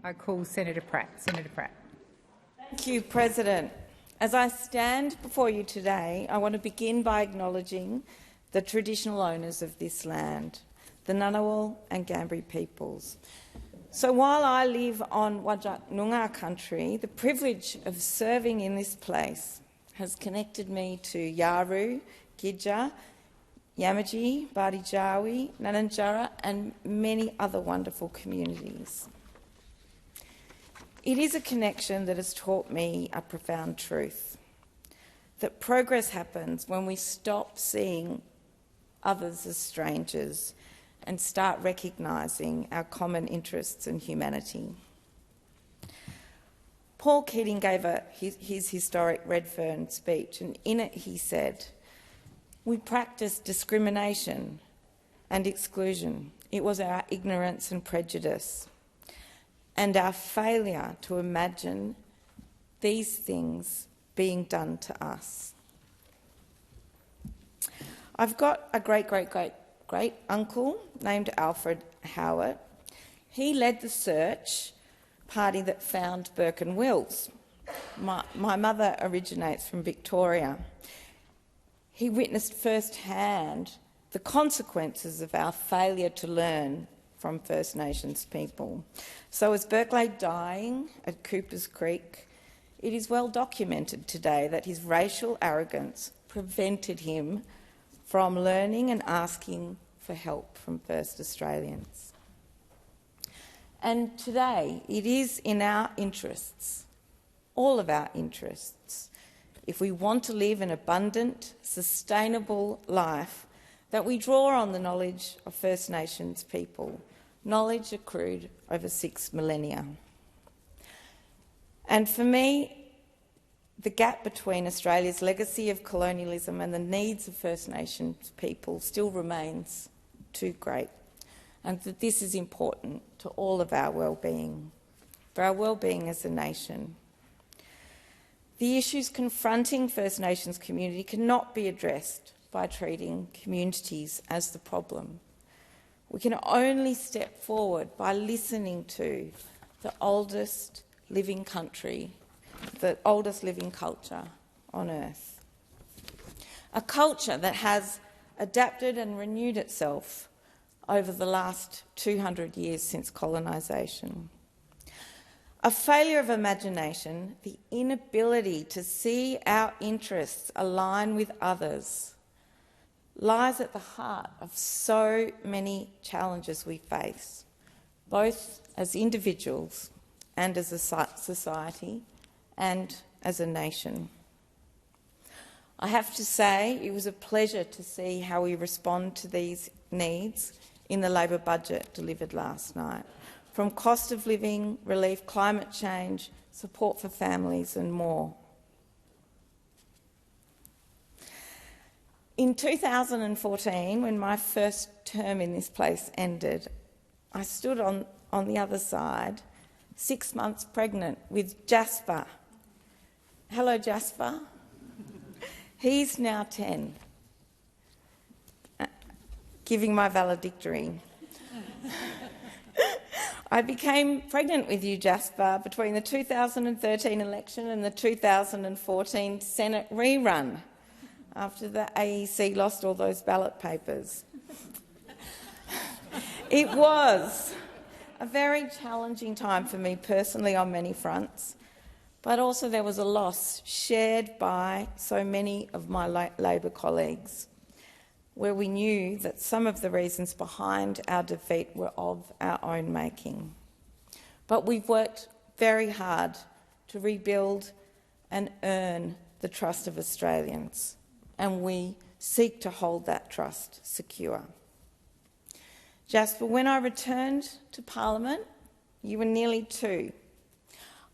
I call Senator Pratt. Senator Pratt. Thank you, President. As I stand before you today, I want to begin by acknowledging the traditional owners of this land, the Ngunnawal and Ngambri peoples. So while I live on Whadjuk Noongar country, the privilege of serving in this place has connected me to Yaru, Gidja, Yamaji, Bardijawi, Nananjara and many other wonderful communities. It is a connection that has taught me a profound truth, that progress happens when we stop seeing others as strangers and start recognising our common interests and humanity. Paul Keating gave his historic Redfern speech, and in it he said, "We practiced discrimination and exclusion. It was our ignorance and prejudice and our failure to imagine these things being done to us." I've got a great-great-great-great-uncle named Alfred Howard. He led the search party that found Burke and Wills. My mother originates from Victoria. He witnessed firsthand the consequences of our failure to learn from First Nations people. So as Burke lay dying at Cooper's Creek, it is well documented today that his racial arrogance prevented him from learning and asking for help from First Australians. And today it is in our interests, all of our interests, if we want to live an abundant, sustainable life, that we draw on the knowledge of First Nations people, knowledge accrued over 6 millennia. And for me, the gap between Australia's legacy of colonialism and the needs of First Nations people still remains too great, and that this is important to all of our well-being, for our well-being as a nation. The issues confronting First Nations community cannot be addressed by treating communities as the problem. We can only step forward by listening to the oldest living country, the oldest living culture on earth. A culture that has adapted and renewed itself over the last 200 years since colonisation. A failure of imagination, the inability to see our interests align with others, lies at the heart of so many challenges we face, both as individuals and as a society and as a nation. I have to say it was a pleasure to see how we respond to these needs in the Labor budget delivered last night, from cost of living, relief, climate change, support for families and more. In 2014, when my first term in this place ended, I stood on the other side, 6 months pregnant, with Jasper. Hello, Jasper. He's now 10, giving my valedictory. I became pregnant with you, Jasper, between the 2013 election and the 2014 Senate rerun, after the AEC lost all those ballot papers. It was a very challenging time for me personally on many fronts, but also there was a loss shared by so many of my Labor colleagues, where we knew that some of the reasons behind our defeat were of our own making. But we've worked very hard to rebuild and earn the trust of Australians, and we seek to hold that trust secure. Jasper, when I returned to Parliament, you were nearly 2.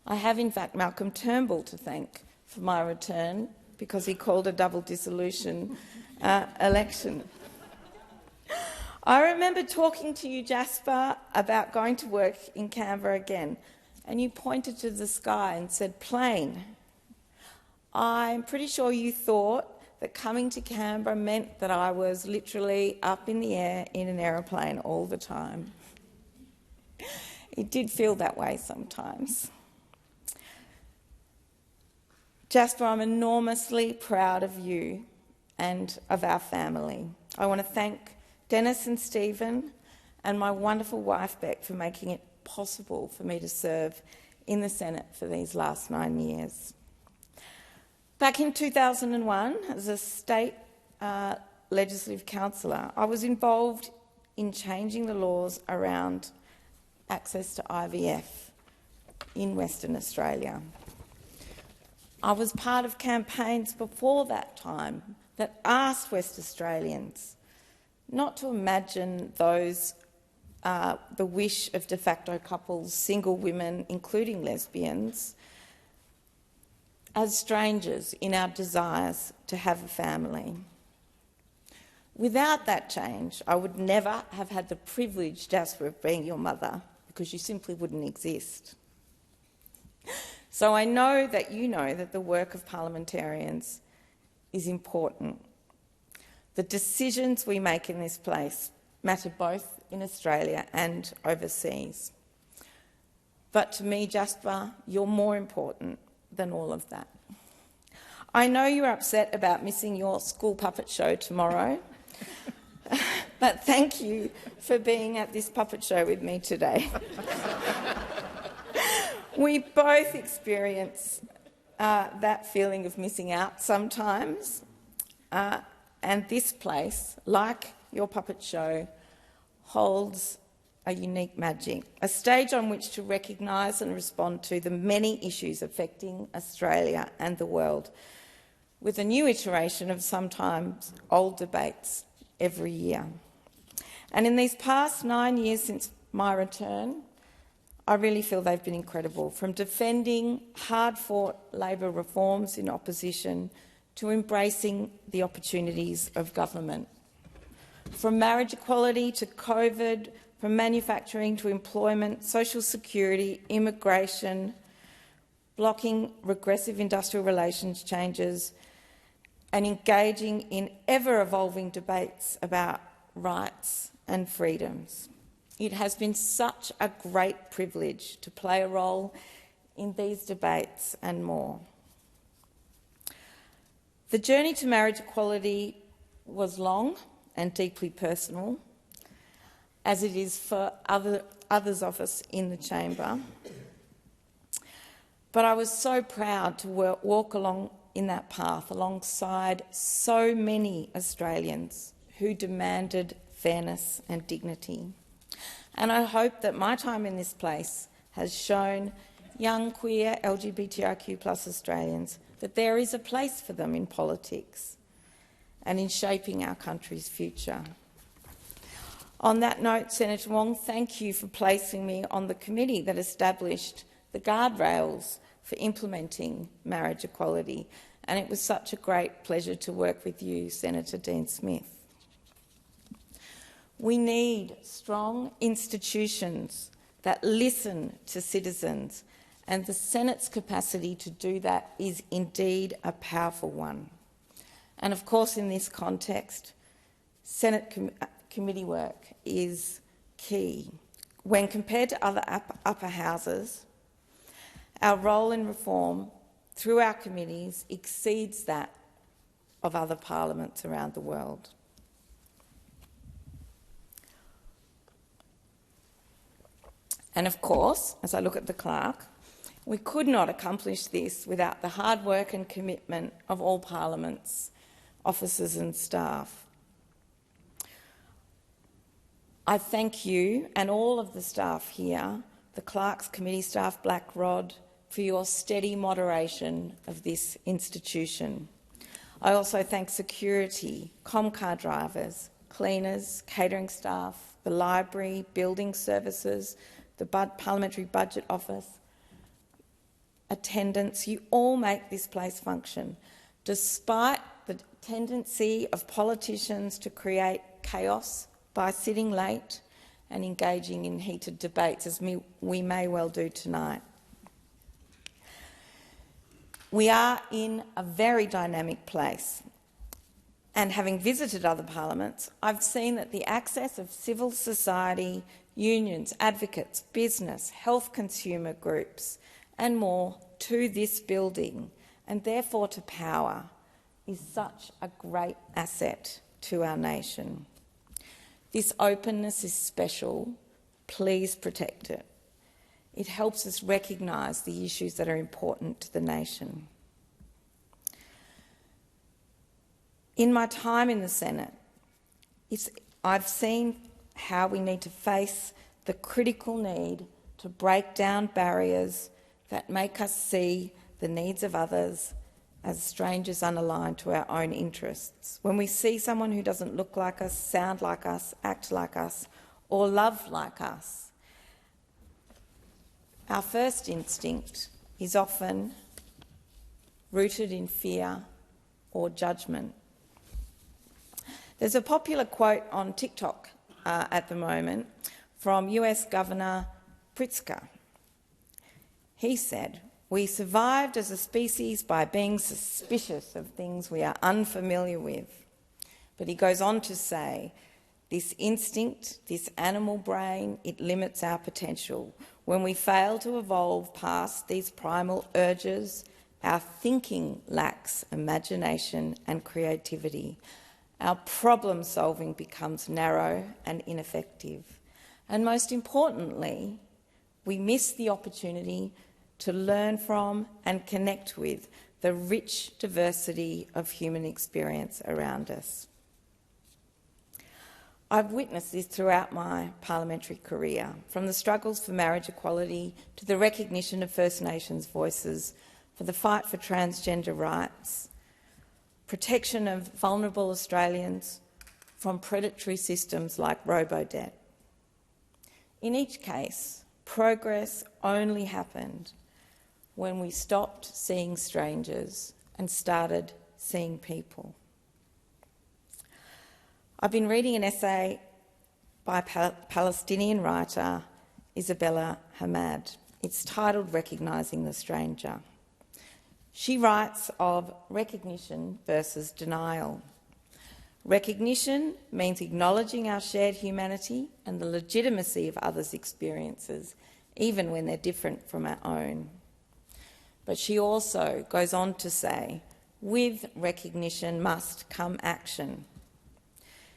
I have in fact Malcolm Turnbull to thank for my return, because he called a double dissolution election. I remember talking to you, Jasper, about going to work in Canberra again, and you pointed to the sky and said, "Plane." I'm pretty sure you thought that coming to Canberra meant that I was literally up in the air in an aeroplane all the time. It did feel that way sometimes. Jasper, I'm enormously proud of you and of our family. I want to thank Dennis and Stephen and my wonderful wife Bek for making it possible for me to serve in the Senate for these last 9 years. Back in 2001, as a state legislative councillor, I was involved in changing the laws around access to IVF in Western Australia. I was part of campaigns before that time that asked West Australians not to imagine those, the wish of de facto couples, single women, including lesbians, as strangers in our desires to have a family. Without that change, I would never have had the privilege, Jasper, of being your mother, because you simply wouldn't exist. So I know that you know that the work of parliamentarians is important. The decisions we make in this place matter both in Australia and overseas. But to me, Jasper, you're more important than all of that. I know you're upset about missing your school puppet show tomorrow, but thank you for being at this puppet show with me today. We both experience that feeling of missing out sometimes, and this place, like your puppet show, holds a unique magic, a stage on which to recognise and respond to the many issues affecting Australia and the world, with a new iteration of sometimes old debates every year. And in these past 9 years since my return, I really feel they've been incredible, from defending hard-fought Labor reforms in opposition to embracing the opportunities of government. From marriage equality to COVID, from manufacturing to employment, social security, immigration, blocking regressive industrial relations changes, and engaging in ever-evolving debates about rights and freedoms. It has been such a great privilege to play a role in these debates and more. The journey to marriage equality was long and deeply personal, as it is for others of us in the chamber. But I was so proud to walk along in that path alongside so many Australians who demanded fairness and dignity. And I hope that my time in this place has shown young queer LGBTIQ+ Australians that there is a place for them in politics and in shaping our country's future. On that note, Senator Wong, thank you for placing me on the committee that established the guardrails for implementing marriage equality, and it was such a great pleasure to work with you, Senator Dean Smith. We need strong institutions that listen to citizens, and the Senate's capacity to do that is indeed a powerful one. And of course, in this context, Senate committee work is key. When compared to other upper houses, our role in reform through our committees exceeds that of other parliaments around the world. And of course, as I look at the clerk, we could not accomplish this without the hard work and commitment of all parliaments, officers and staff. I thank you and all of the staff here, the clerk's committee staff, Black Rod, for your steady moderation of this institution. I also thank security, Comcar drivers, cleaners, catering staff, the library, building services, the Parliamentary Budget Office, attendants. You all make this place function, despite the tendency of politicians to create chaos by sitting late and engaging in heated debates, as we may well do tonight. We are in a very dynamic place, and having visited other parliaments, I've seen that the access of civil society unions, advocates, business, health consumer groups and more to this building and therefore to power is such a great asset to our nation. This openness is special. Please protect it. It helps us recognise the issues that are important to the nation. In my time in the Senate, I've seen how we need to face the critical need to break down barriers that make us see the needs of others as strangers unaligned to our own interests. When we see someone who doesn't look like us, sound like us, act like us, or love like us, our first instinct is often rooted in fear or judgment. There's a popular quote on TikTok at the moment from US Governor Pritzker. He said, "We survived as a species by being suspicious of things we are unfamiliar with." But he goes on to say, this instinct, this animal brain, it limits our potential. When we fail to evolve past these primal urges, our thinking lacks imagination and creativity. Our problem-solving becomes narrow and ineffective. And most importantly, we miss the opportunity to learn from and connect with the rich diversity of human experience around us. I've witnessed this throughout my parliamentary career, from the struggles for marriage equality to the recognition of First Nations voices, for the fight for transgender rights, protection of vulnerable Australians from predatory systems like robo-debt. In each case, progress only happened when we stopped seeing strangers and started seeing people. I've been reading an essay by Palestinian writer Isabella Hamad. It's titled "Recognising the Stranger." She writes of recognition versus denial. Recognition means acknowledging our shared humanity and the legitimacy of others' experiences, even when they're different from our own. But she also goes on to say, with recognition must come action.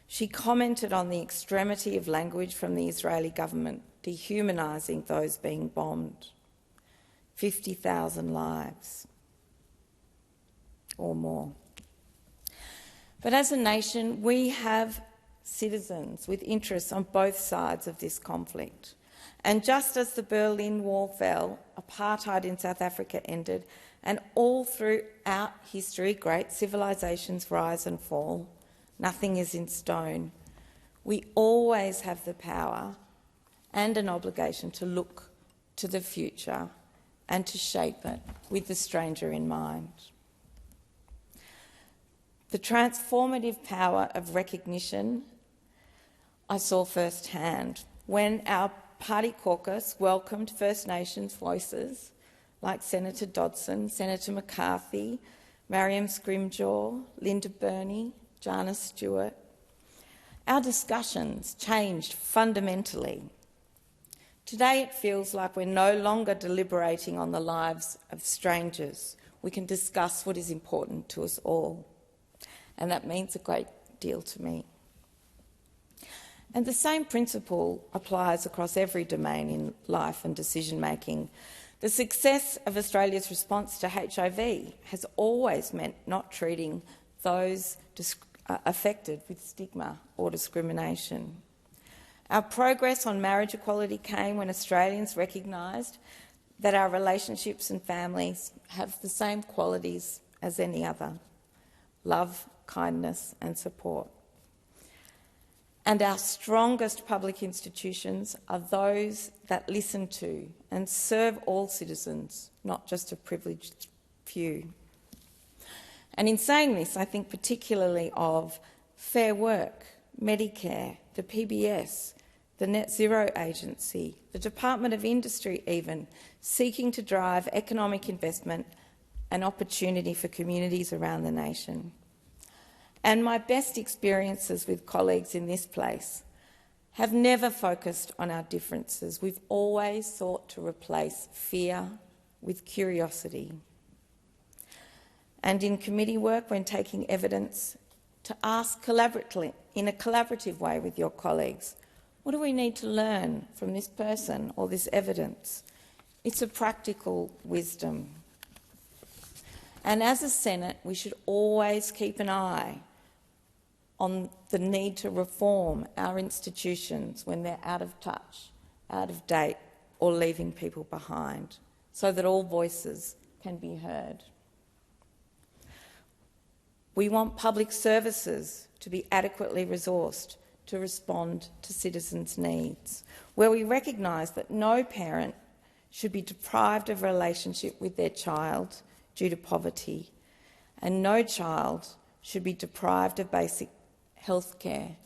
She commented on the extremity of language from the Israeli government, dehumanising those being bombed. 50,000 lives or more. But as a nation, we have citizens with interests on both sides of this conflict. And just as the Berlin Wall fell, apartheid in South Africa ended, and all throughout history, great civilisations rise and fall, nothing is in stone. We always have the power and an obligation to look to the future and to shape it with the stranger in mind. The transformative power of recognition I saw firsthand when our party caucus welcomed First Nations voices like Senator Dodson, Senator McCarthy, Mariam Scrimgeour, Linda Burney, Jana Stewart. Our discussions changed fundamentally. Today it feels like we're no longer deliberating on the lives of strangers. We can discuss what is important to us all. And that means a great deal to me. And the same principle applies across every domain in life and decision-making. The success of Australia's response to HIV has always meant not treating those affected with stigma or discrimination. Our progress on marriage equality came when Australians recognised that our relationships and families have the same qualities as any other: love, kindness and support. And our strongest public institutions are those that listen to and serve all citizens, not just a privileged few. And in saying this, I think particularly of Fair Work, Medicare, the PBS, the Net Zero Agency, the Department of Industry even, seeking to drive economic investment and opportunity for communities around the nation. And my best experiences with colleagues in this place have never focused on our differences. We've always sought to replace fear with curiosity. And in committee work, when taking evidence, to ask collaboratively, in a collaborative way with your colleagues, what do we need to learn from this person or this evidence? It's a practical wisdom. And as a Senate, we should always keep an eye on the need to reform our institutions when they're out of touch, out of date, or leaving people behind, so that all voices can be heard. We want public services to be adequately resourced to respond to citizens' needs, where we recognise that no parent should be deprived of a relationship with their child due to poverty, and no child should be deprived of basic health care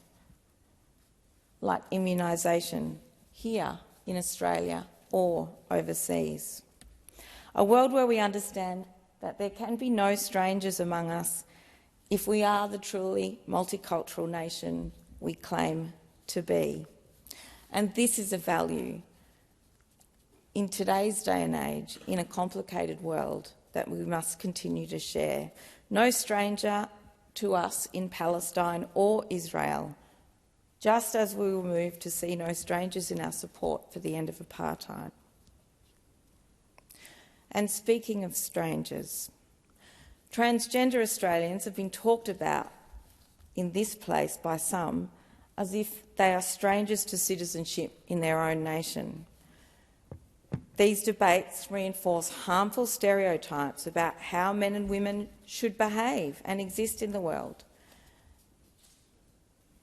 like immunisation here in Australia or overseas. A world where we understand that there can be no strangers among us if we are the truly multicultural nation we claim to be. And this is a value in today's day and age, in a complicated world, that we must continue to share. No stranger to us in Palestine or Israel, just as we will move to see no strangers in our support for the end of apartheid. And speaking of strangers, transgender Australians have been talked about in this place by some as if they are strangers to citizenship in their own nation. These debates reinforce harmful stereotypes about how men and women should behave and exist in the world.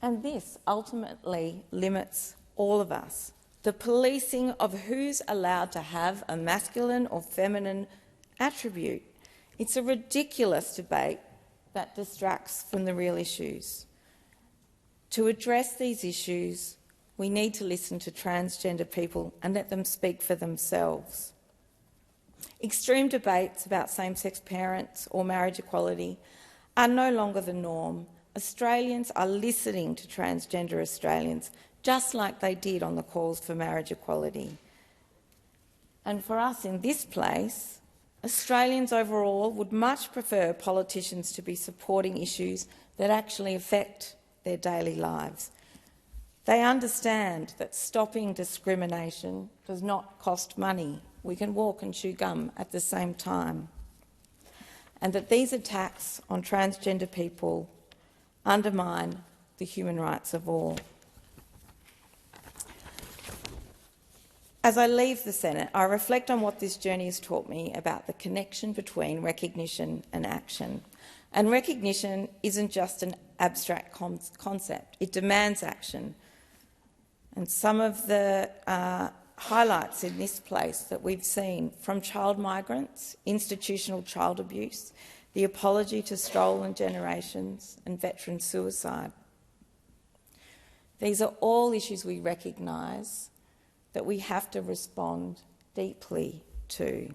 And this ultimately limits all of us. The policing of who's allowed to have a masculine or feminine attribute. It's a ridiculous debate that distracts from the real issues. To address these issues, we need to listen to transgender people and let them speak for themselves. Extreme debates about same-sex parents or marriage equality are no longer the norm. Australians are listening to transgender Australians, just like they did on the calls for marriage equality. And for us in this place, Australians overall would much prefer politicians to be supporting issues that actually affect their daily lives. They understand that stopping discrimination does not cost money. We can walk and chew gum at the same time. And that these attacks on transgender people undermine the human rights of all. As I leave the Senate, I reflect on what this journey has taught me about the connection between recognition and action. And recognition isn't just an abstract concept, it demands action. And some of the highlights in this place that we've seen from child migrants, institutional child abuse, the apology to stolen generations and veteran suicide. These are all issues we recognise that we have to respond deeply to.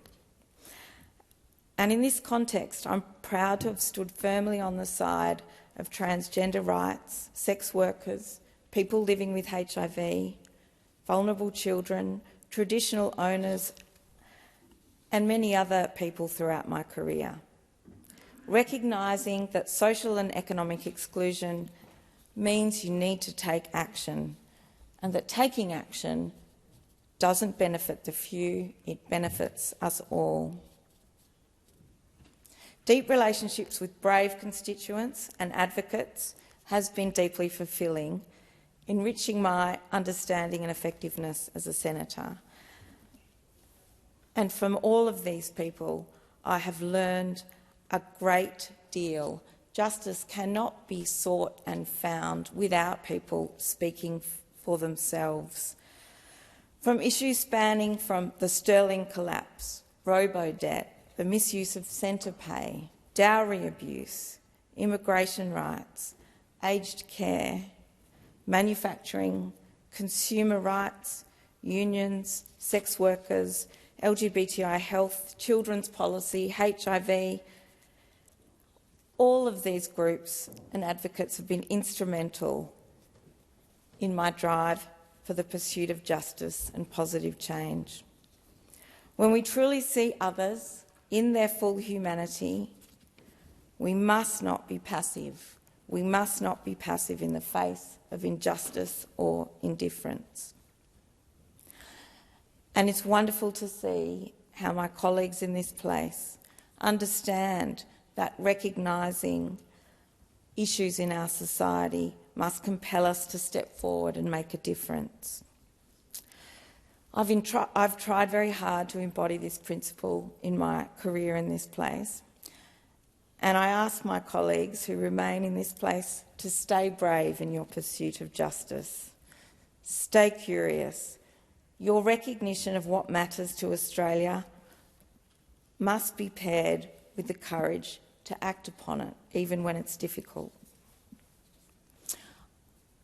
And in this context, I'm proud to have stood firmly on the side of transgender rights, sex workers, people living with HIV, vulnerable children, traditional owners, and many other people throughout my career. Recognising that social and economic exclusion means you need to take action, and that taking action doesn't benefit the few, it benefits us all. Deep relationships with brave constituents and advocates has been deeply fulfilling, enriching my understanding and effectiveness as a senator. And from all of these people, I have learned a great deal. Justice cannot be sought and found without people speaking for themselves. From issues spanning from the sterling collapse, robo-debt, the misuse of centre pay, dowry abuse, immigration rights, aged care, manufacturing, consumer rights, unions, sex workers, LGBTI health, children's policy, HIV. All of these groups and advocates have been instrumental in my drive for the pursuit of justice and positive change. When we truly see others in their full humanity, we must not be passive. We must not be passive in the face of injustice or indifference. And it's wonderful to see how my colleagues in this place understand that recognising issues in our society must compel us to step forward and make a difference. I've tried very hard to embody this principle in my career in this place, and I ask my colleagues who remain in this place to stay brave in your pursuit of justice. Stay curious. Your recognition of what matters to Australia must be paired with the courage to act upon it, even when it's difficult.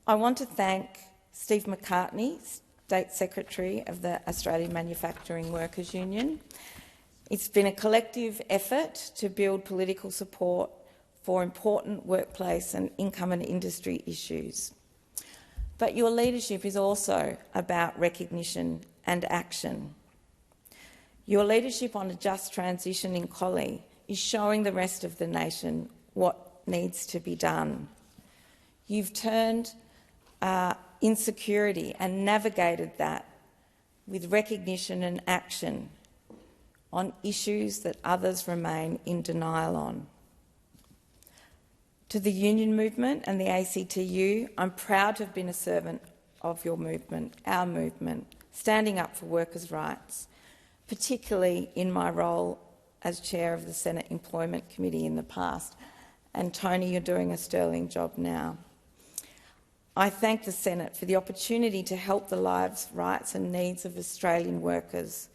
I want to thank Steve McCartney, State Secretary of the Australian Manufacturing Workers Union. It's been a collective effort to build political support for important workplace and income and industry issues. But your leadership is also about recognition and action. Your leadership on a just transition in Collie is showing the rest of the nation what needs to be done. You've turned insecurity and navigated that with recognition and action on issues that others remain in denial on. To the union movement and the ACTU, I'm proud to have been a servant of your movement, our movement, standing up for workers' rights, particularly in my role as chair of the Senate Employment Committee in the past. And Tony, you're doing a sterling job now. I thank the Senate for the opportunity to help the lives, rights and needs of Australian workers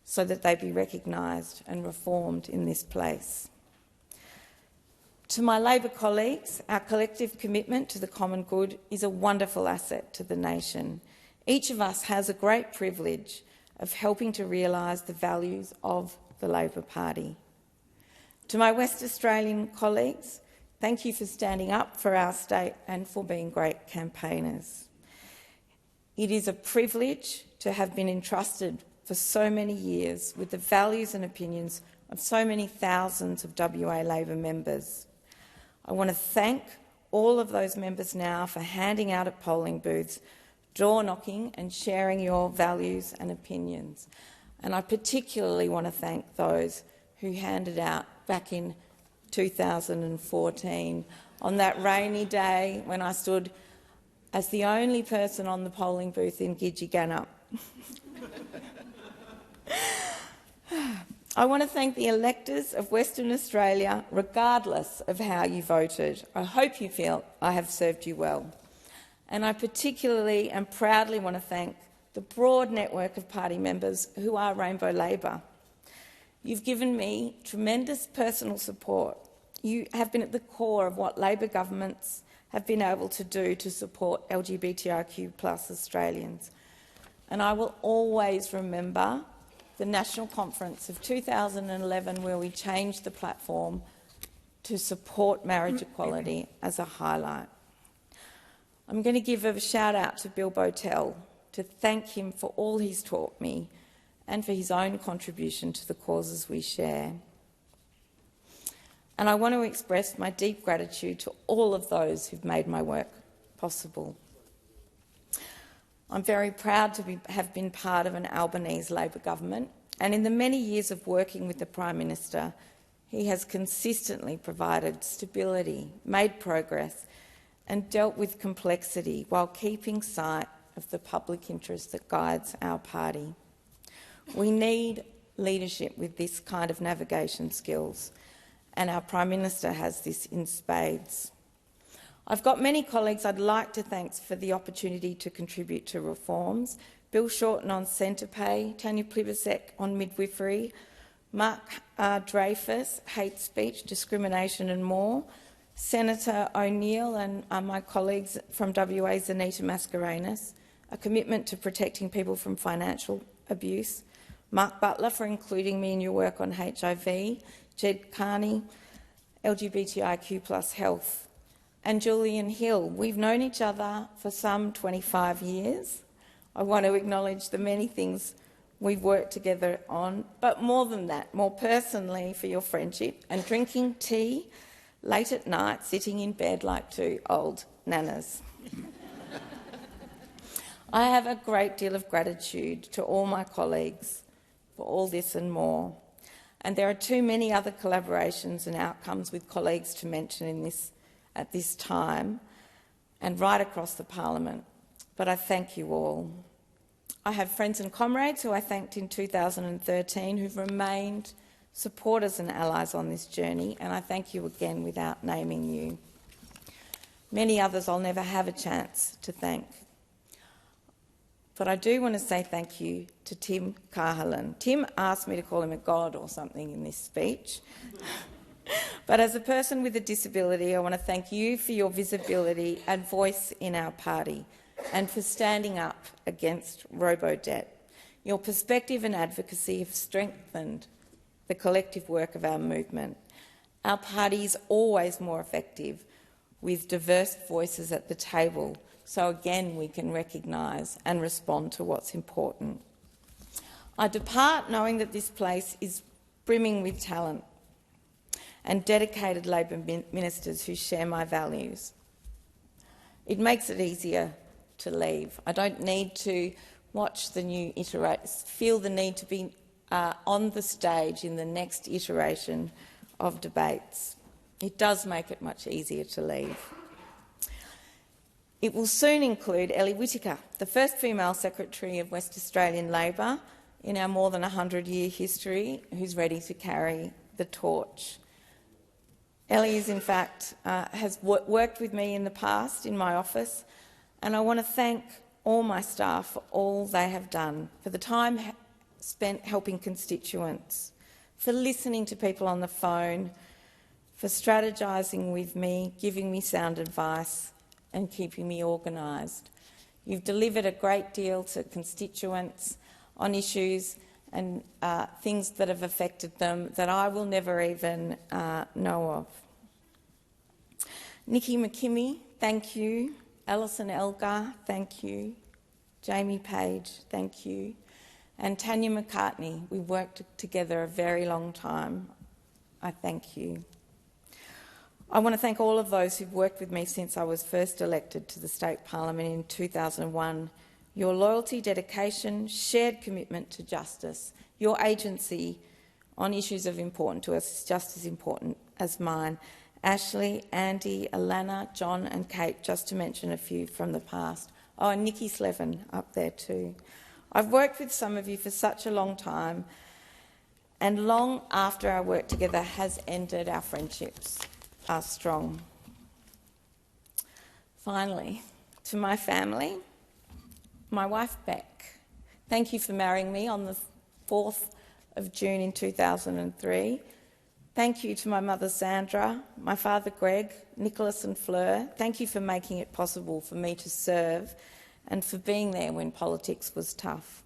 so that they be recognised and reformed in this place. To my Labor colleagues, our collective commitment to the common good is a wonderful asset to the nation. Each of us has a great privilege of helping to realise the values of the Labor Party. To my West Australian colleagues, thank you for standing up for our state and for being great campaigners. It is a privilege to have been entrusted for so many years with the values and opinions of so many thousands of WA Labor members. I want to thank all of those members now for handing out at polling booths, door knocking and sharing your values and opinions. And I particularly want to thank those who handed out back in 2014 on that rainy day when I stood as the only person on the polling booth in Gidgegannup. I want to thank the electors of Western Australia, regardless of how you voted. I hope you feel I have served you well. And I particularly and proudly want to thank the broad network of party members who are Rainbow Labor. You've given me tremendous personal support. You have been at the core of what Labor governments have been able to do to support LGBTIQ+ Australians. And I will always remember the National Conference of 2011, where we changed the platform to support marriage equality, as a highlight. I'm going to give a shout-out to Bill Botel to thank him for all he's taught me and for his own contribution to the causes we share. And I want to express my deep gratitude to all of those who've made my work possible. I'm very proud to have been part of an Albanese Labor government, and in the many years of working with the Prime Minister, he has consistently provided stability, made progress and dealt with complexity while keeping sight of the public interest that guides our party. We need leadership with this kind of navigation skills, and our Prime Minister has this in spades. I've got many colleagues I'd like to thank for the opportunity to contribute to reforms. Bill Shorten on centre pay, Tanya Plibersek on midwifery, Mark Dreyfus, hate speech, discrimination and more, Senator O'Neill and my colleagues from WA, Zanita Mascarenas, a commitment to protecting people from financial abuse, Mark Butler for including me in your work on HIV, Jed Carney, LGBTIQ+ health, and Julian Hill. We've known each other for some 25 years. I want to acknowledge the many things we've worked together on, but more than that, more personally for your friendship and drinking tea late at night, sitting in bed like two old nanas. I have a great deal of gratitude to all my colleagues for all this and more. And there are too many other collaborations and outcomes with colleagues to mention at this time and right across the Parliament. But I thank you all. I have friends and comrades who I thanked in 2013 who've remained supporters and allies on this journey, and I thank you again without naming you. Many others I'll never have a chance to thank. But I do want to say thank you to Tim Cahalan. Tim asked me to call him a god or something in this speech. But as a person with a disability, I want to thank you for your visibility and voice in our party and for standing up against robo-debt. Your perspective and advocacy have strengthened the collective work of our movement. Our party is always more effective with diverse voices at the table, so again we can recognise and respond to what's important. I depart knowing that this place is brimming with talent and dedicated Labor ministers who share my values. It makes it easier to leave. I don't need to watch the new feel the need to be on the stage in the next iteration of debates. It does make it much easier to leave. It will soon include Ellie Whittaker, the first female Secretary of West Australian Labor in our more than 100-year history, who's ready to carry the torch. Ellie is, in fact, has worked with me in the past in my office, and I want to thank all my staff for all they have done, for the time spent helping constituents, for listening to people on the phone, for strategising with me, giving me sound advice and keeping me organised. You've delivered a great deal to constituents on issues and things that have affected them that I will never even know of. Nikki McKimmie, thank you. Alison Elgar, thank you. Jamie Page, thank you. And Tanya McCartney, we worked together a very long time. I thank you. I want to thank all of those who've worked with me since I was first elected to the State Parliament in 2001. Your loyalty, dedication, shared commitment to justice, your agency on issues of importance to us is just as important as mine. Ashley, Andy, Alana, John and Kate, just to mention a few from the past. Oh, and Nikki Slevin up there too. I've worked with some of you for such a long time, and long after our work together has ended, our friendships are strong. Finally, to my family, my wife Bek, thank you for marrying me on the 4th of June in 2003. Thank you to my mother Sandra, my father Greg, Nicholas and Fleur. Thank you for making it possible for me to serve and for being there when politics was tough.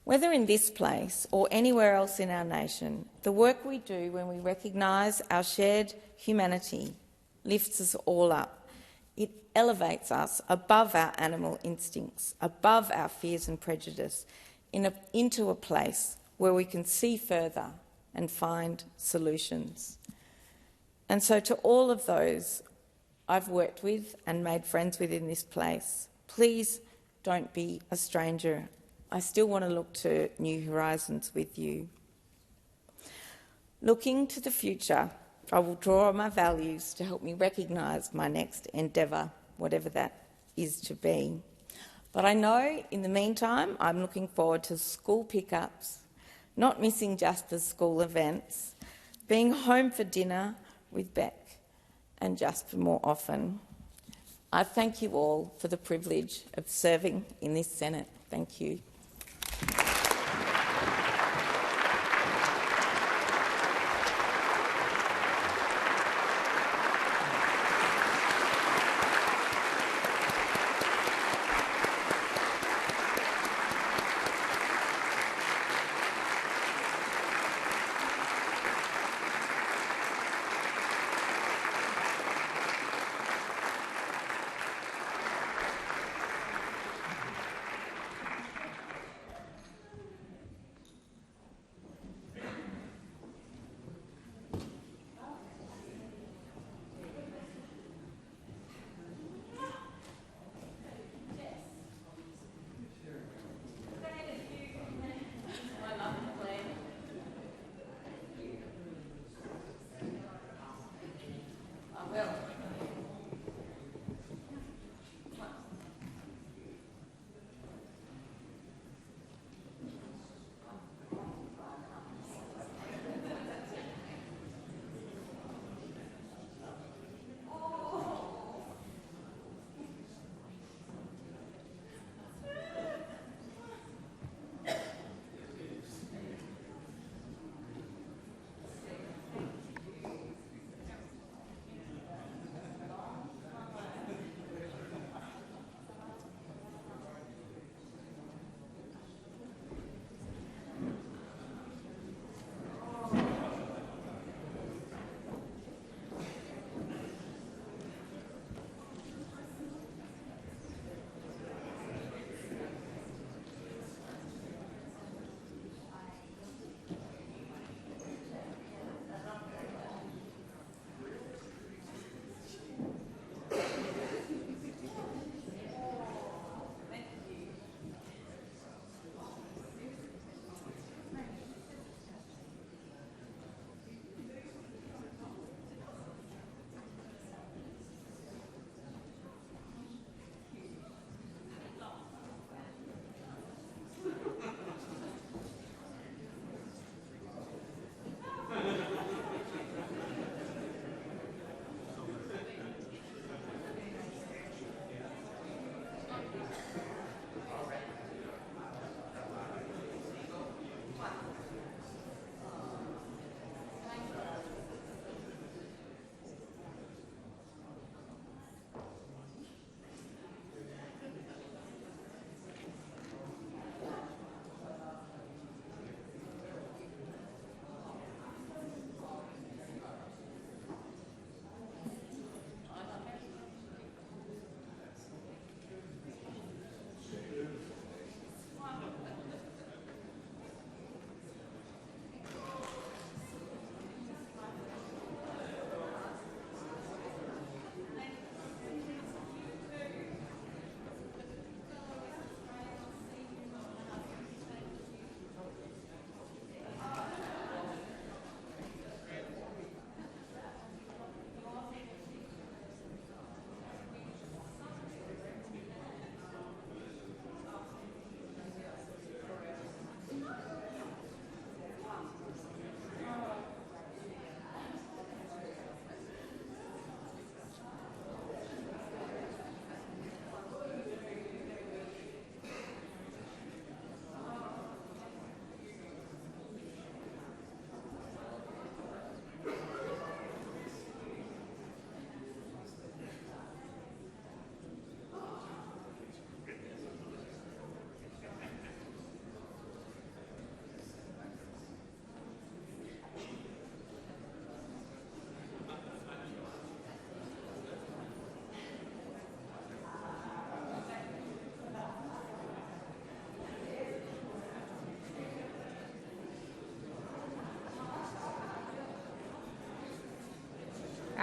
Whether in this place or anywhere else in our nation, the work we do when we recognise our shared humanity lifts us all up. It elevates us above our animal instincts, above our fears and prejudice, into a place where we can see further and find solutions. And so to all of those I've worked with and made friends with in this place, please don't be a stranger. I still want to look to new horizons with you. Looking to the future, I will draw on my values to help me recognise my next endeavour, whatever that is to be. But I know in the meantime I'm looking forward to school pickups, not missing Jasper's school events, being home for dinner with Bek and Jasper more often. I thank you all for the privilege of serving in this Senate. Thank you.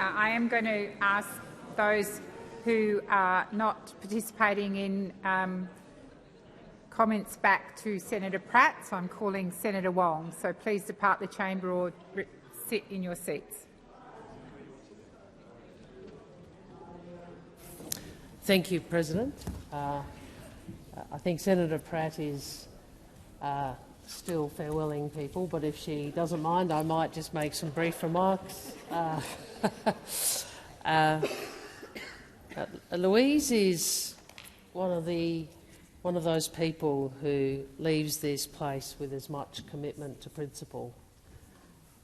I am going to ask those who are not participating in comments back to Senator Pratt, so I'm calling Senator Wong. So please depart the chamber or sit in your seats. Thank you, President. I think Senator Pratt is still farewelling people, but if she doesn't mind, I might just make some brief remarks. Louise is one of those people who leaves this place with as much commitment to principle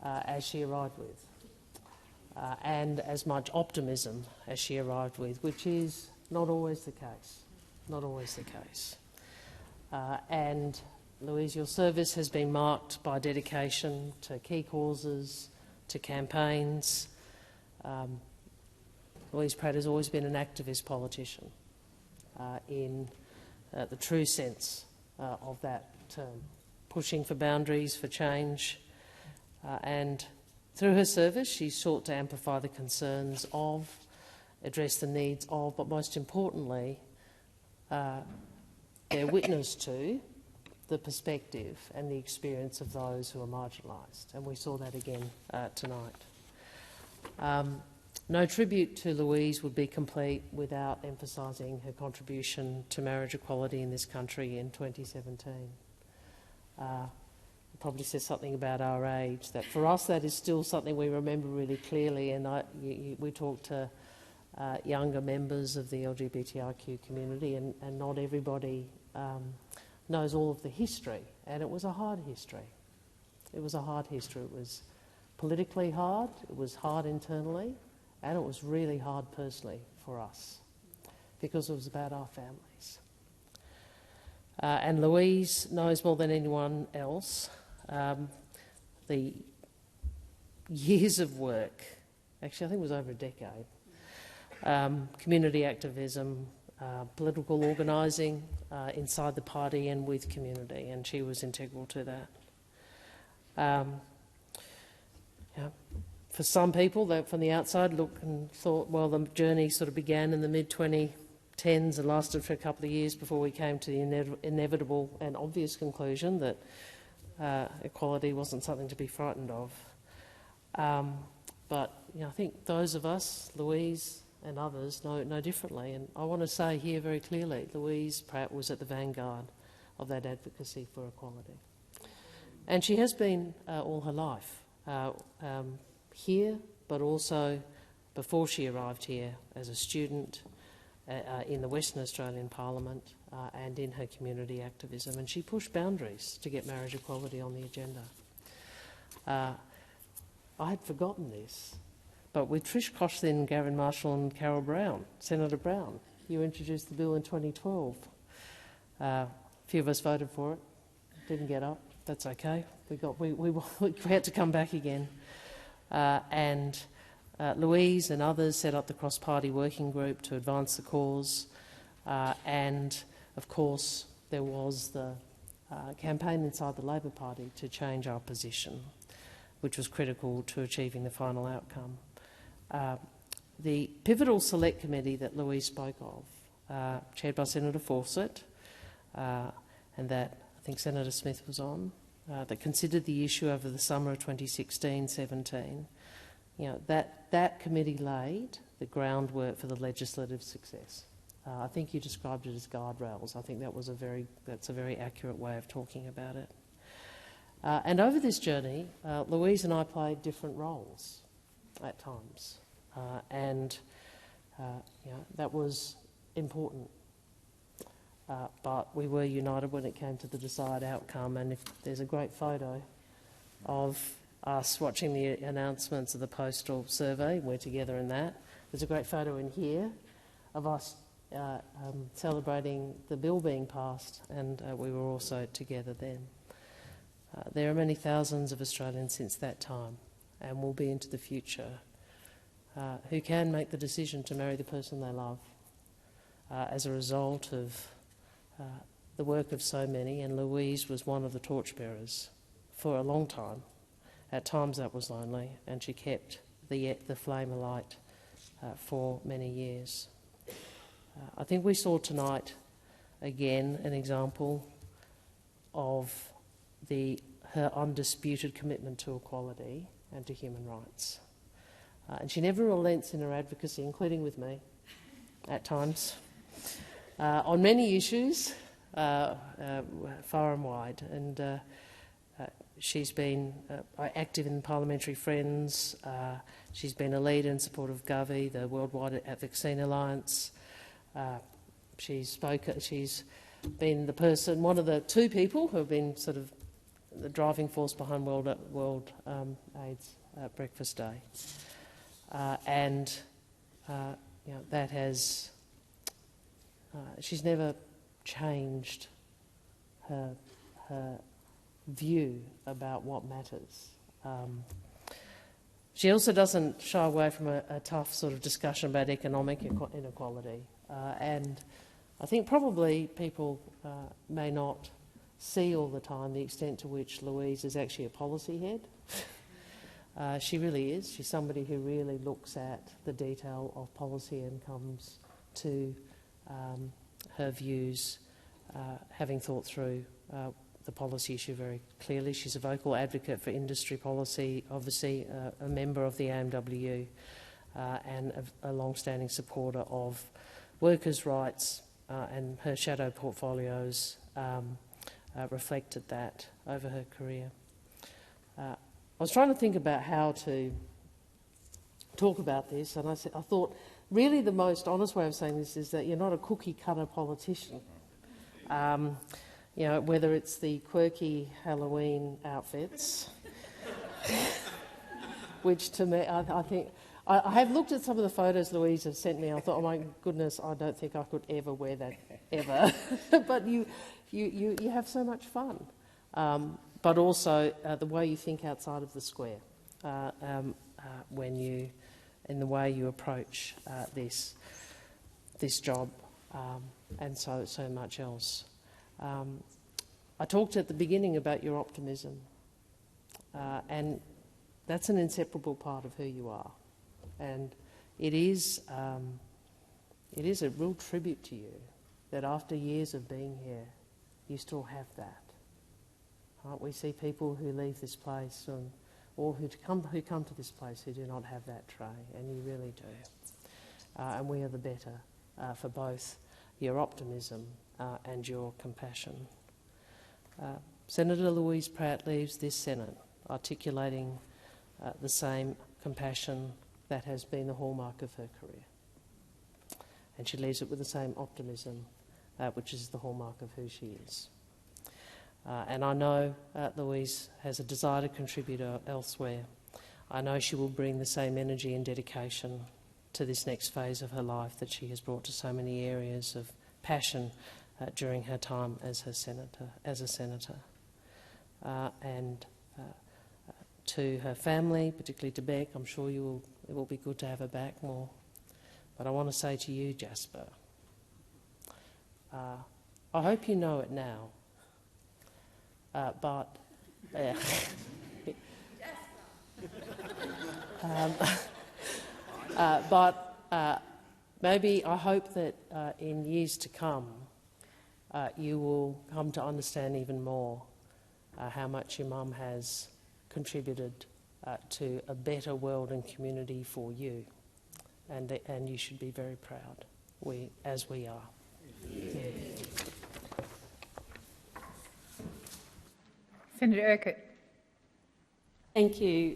as she arrived with, and as much optimism as she arrived with, which is not always the case. Not always the case. And Louise, your service has been marked by dedication to key causes, to campaigns. Louise Pratt has always been an activist politician in the true sense of that term, pushing for boundaries, for change, and through her service she sought to amplify the concerns of, address the needs of, but most importantly, bear witness to the perspective and the experience of those who are marginalised, and we saw that again tonight. No tribute to Louise would be complete without emphasising her contribution to marriage equality in this country in 2017. It probably says something about our age, that for us that is still something we remember really clearly, and we talked to younger members of the LGBTIQ community, and not everybody knows all of the history, and it was a hard history. It was a hard history. It was politically hard, it was hard internally, and it was really hard personally for us because it was about our families. And Louise knows more than anyone else the years of work, actually I think it was over a decade, community activism, political organising inside the party and with community, and she was integral to that. For some people that from the outside looked and thought, well, the journey sort of began in the mid-2010s and lasted for a couple of years before we came to the inevitable and obvious conclusion that equality wasn't something to be frightened of. But I think those of us, Louise and others, know differently. And I want to say here very clearly, Louise Pratt was at the vanguard of that advocacy for equality. And she has been all her life. Here, but also before she arrived here as a student in the Western Australian Parliament and in her community activism. And she pushed boundaries to get marriage equality on the agenda. I had forgotten this, but with Trish Costin, Gavin Marshall and Carol Brown, Senator Brown, you introduced the bill in 2012. A few of us voted for it, didn't get up, that's okay. We had to come back again. And Louise and others set up the cross-party working group to advance the cause, and of course there was the campaign inside the Labor Party to change our position, which was critical to achieving the final outcome. The pivotal select committee that Louise spoke of, chaired by Senator Fawcett, and that I think Senator Smith was on, that considered the issue over the summer of 2016-17, that committee laid the groundwork for the legislative success. I think you described it as guardrails. I think that's a very accurate way of talking about it. And over this journey, Louise and I played different roles at times, and that was important. But we were united when it came to the desired outcome, and if there's a great photo of us watching the announcements of the postal survey, we're together in that. There's a great photo in here of us celebrating the bill being passed, and we were also together then. There are many thousands of Australians since that time, and will be into the future, who can make the decision to marry the person they love as a result of the work of so many, and Louise was one of the torchbearers for a long time. At times that was lonely, and she kept the flame alight for many years. I think we saw tonight, again, an example of her undisputed commitment to equality and to human rights. And she never relents in her advocacy, including with me, at times, on many issues, far and wide. And she's been active in Parliamentary Friends. She's been a leader in support of Gavi, the Worldwide Vaccine Alliance. She's been one of the two people who have been sort of the driving force behind World AIDS Breakfast Day, and that has. She's never changed her view about what matters. She also doesn't shy away from a tough sort of discussion about economic inequality, and I think probably people may not see all the time the extent to which Louise is actually a policy head. She really is. She's somebody who really looks at the detail of policy and comes to her views, having thought through the policy issue very clearly. She's a vocal advocate for industry policy, obviously a member of the AMWU, and a long-standing supporter of workers' rights, and her shadow portfolios reflected that over her career. I was trying to think about how to talk about this, and I thought really the most honest way of saying this is that you're not a cookie-cutter politician. Whether it's the quirky Halloween outfits, which to me, I think, I have looked at some of the photos Louise has sent me. I thought, oh my goodness, I don't think I could ever wear that ever. But you have so much fun. But also the way you think outside of the square, in the way you approach this job, and so much else. I talked at the beginning about your optimism, and that's an inseparable part of who you are, and it is a real tribute to you that after years of being here, you still have that. Right? We see people who leave this place or who come to this place who do not have that trait, and you really do. And we are the better for both your optimism and your compassion. Senator Louise Pratt leaves this Senate articulating the same compassion that has been the hallmark of her career. And she leaves it with the same optimism, which is the hallmark of who she is. And I know Louise has a desire to contribute elsewhere. I know she will bring the same energy and dedication to this next phase of her life that she has brought to so many areas of passion during her time as a senator. And to her family, particularly to Bek, I'm sure it will be good to have her back more. But I want to say to you, Jasper, I hope you know it now. But maybe I hope that in years to come you will come to understand even more how much your mum has contributed to a better world and community for you, and you should be very proud, as we are. Yeah. Senator Urquhart. Thank you,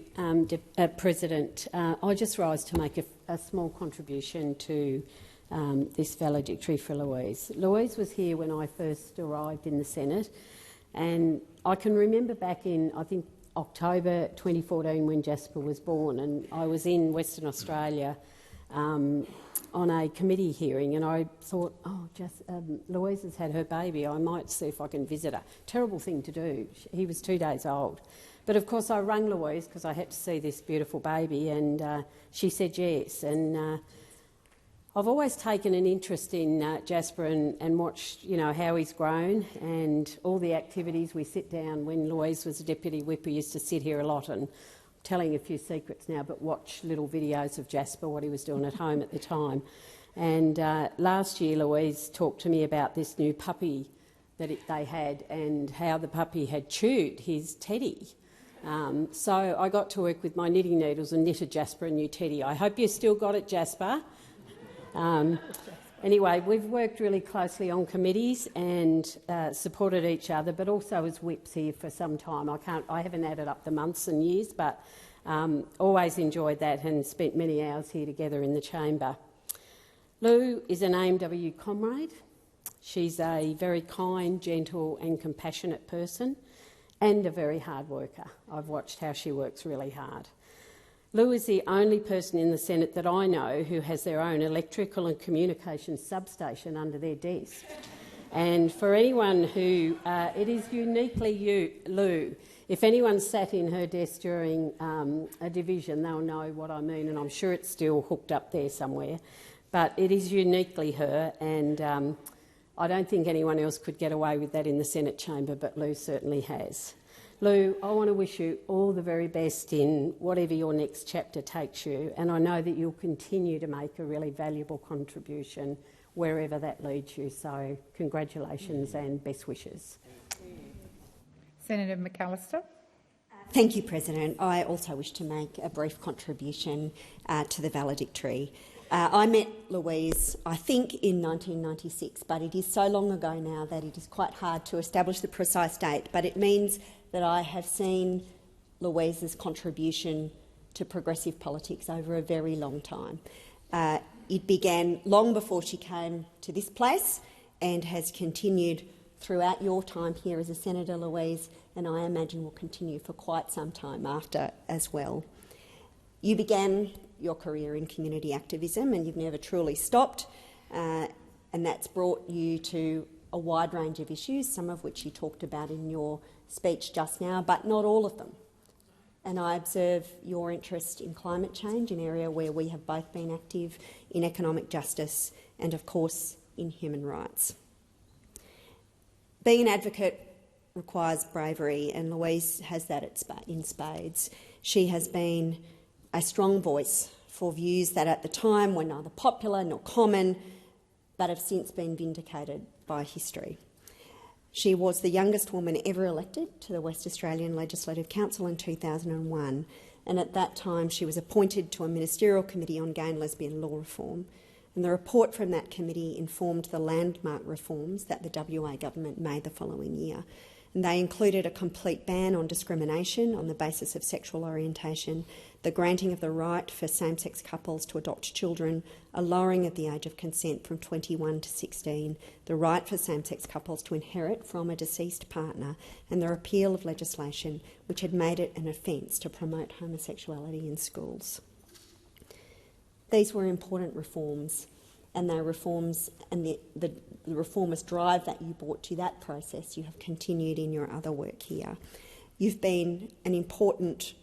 President. I just rise to make a small contribution to this valedictory for Louise. Louise was here when I first arrived in the Senate, and I can remember back in, I think, October 2014 when Jasper was born, and I was in Western Australia on a committee hearing, and I thought, Louise has had her baby, I might see if I can visit her. Terrible thing to do. He was 2 days old. But of course I rang Louise because I had to see this beautiful baby, and she said yes. And I've always taken an interest in Jasper and watched, how he's grown and all the activities. We sit down when Louise was a deputy whip. We used to sit here a lot and telling a few secrets now, but watch little videos of Jasper, what he was doing at home at the time. And last year, Louise talked to me about this new puppy that they had and how the puppy had chewed his teddy. So I got to work with my knitting needles and knitted Jasper a new teddy. I hope you still got it, Jasper. Anyway, we've worked really closely on committees and supported each other, but also as whips here for some time. I haven't added up the months and years, but always enjoyed that and spent many hours here together in the chamber. Lou is an AMW comrade. She's a very kind, gentle and compassionate person and a very hard worker. I've watched how she works really hard. Lou is the only person in the Senate that I know who has their own electrical and communications substation under their desk. And for anyone who... it is uniquely Lou. If anyone sat in her desk during a division, they'll know what I mean, and I'm sure it's still hooked up there somewhere. But it is uniquely her, and I don't think anyone else could get away with that in the Senate chamber, but Lou certainly has. Lou, I want to wish you all the very best in whatever your next chapter takes you, and I know that you'll continue to make a really valuable contribution wherever that leads you. So congratulations and best wishes. Senator McAllister. Thank you, President. I also wish to make a brief contribution to the valedictory. I met Louise, I think, in 1996, but it is so long ago now that it is quite hard to establish the precise date, but it means that I have seen Louise's contribution to progressive politics over a very long time. It began long before she came to this place and has continued throughout your time here as a Senator, Louise, and I imagine will continue for quite some time after as well. You began your career in community activism and you've never truly stopped, and that's brought you to a wide range of issues, some of which you talked about in your speech just now, but not all of them. And I observe your interest in climate change, an area where we have both been active, in economic justice and, of course, in human rights. Being an advocate requires bravery, and Louise has that in spades. She has been a strong voice for views that at the time were neither popular nor common, but have since been vindicated by history. She was the youngest woman ever elected to the West Australian Legislative Council in 2001, and at that time she was appointed to a ministerial committee on gay and lesbian law reform, and the report from that committee informed the landmark reforms that the WA government made the following year. And they included a complete ban on discrimination on the basis of sexual orientation, the granting of the right for same-sex couples to adopt children, a lowering of the age of consent from 21 to 16, the right for same-sex couples to inherit from a deceased partner, and the repeal of legislation which had made it an offence to promote homosexuality in schools. These were important reforms, and they reforms and the reformist drive that you brought to that process you have continued in your other work here. You've been an important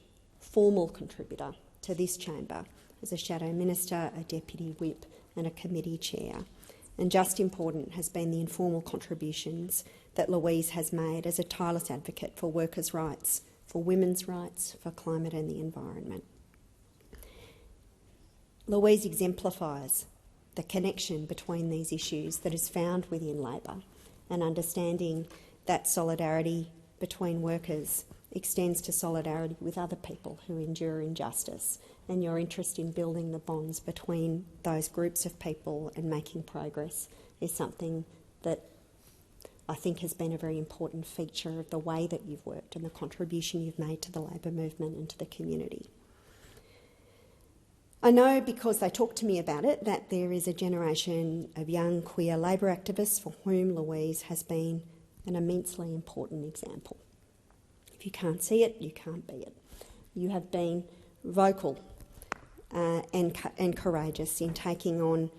formal contributor to this chamber as a shadow minister, a deputy whip and a committee chair. And just important has been the informal contributions that Louise has made as a tireless advocate for workers' rights, for women's rights, for climate and the environment. Louise exemplifies the connection between these issues that is found within Labor, and understanding that solidarity between workers extends to solidarity with other people who endure injustice, and your interest in building the bonds between those groups of people and making progress is something that I think has been a very important feature of the way that you've worked and the contribution you've made to the Labor movement and to the community. I know, because they talked to me about it, that there is a generation of young queer Labor activists for whom Louise has been an immensely important example. If you can't see it, you can't be it. You have been vocal and courageous in taking on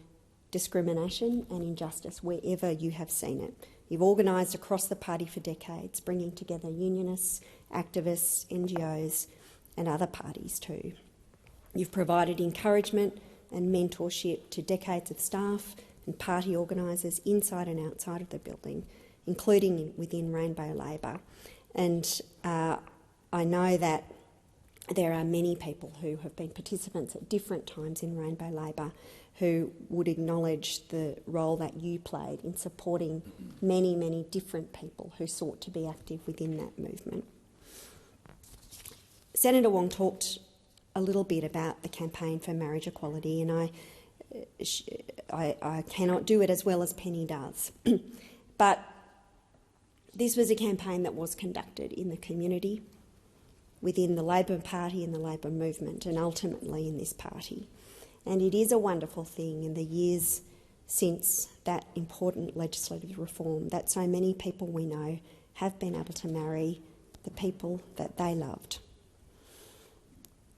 discrimination and injustice wherever you have seen it. You've organised across the party for decades, bringing together unionists, activists, NGOs and other parties too. You've provided encouragement and mentorship to decades of staff and party organisers inside and outside of the building, including within Rainbow Labor. And I know that there are many people who have been participants at different times in Rainbow Labor who would acknowledge the role that you played in supporting many, many different people who sought to be active within that movement. Senator Wong talked a little bit about the campaign for marriage equality, and I cannot do it as well as Penny does. But this was a campaign that was conducted in the community, within the Labor Party and the Labor movement, and ultimately in this party. And it is a wonderful thing in the years since that important legislative reform that so many people we know have been able to marry the people that they loved.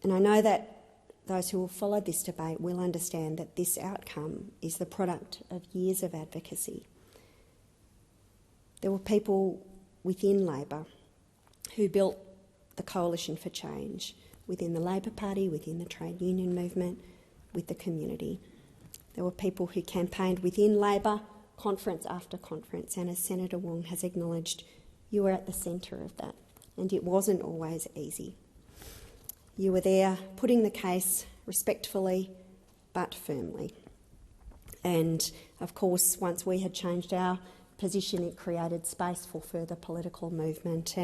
And I know that those who will follow this debate will understand that this outcome is the product of years of advocacy. There were people within Labor who built the Coalition for Change within the Labor Party, within the trade union movement, with the community. There were people who campaigned within Labor, conference after conference, and as Senator Wong has acknowledged, you were at the centre of that, and it wasn't always easy. You were there putting the case respectfully but firmly. And of course, once we had changed our position, it created space for further political movement.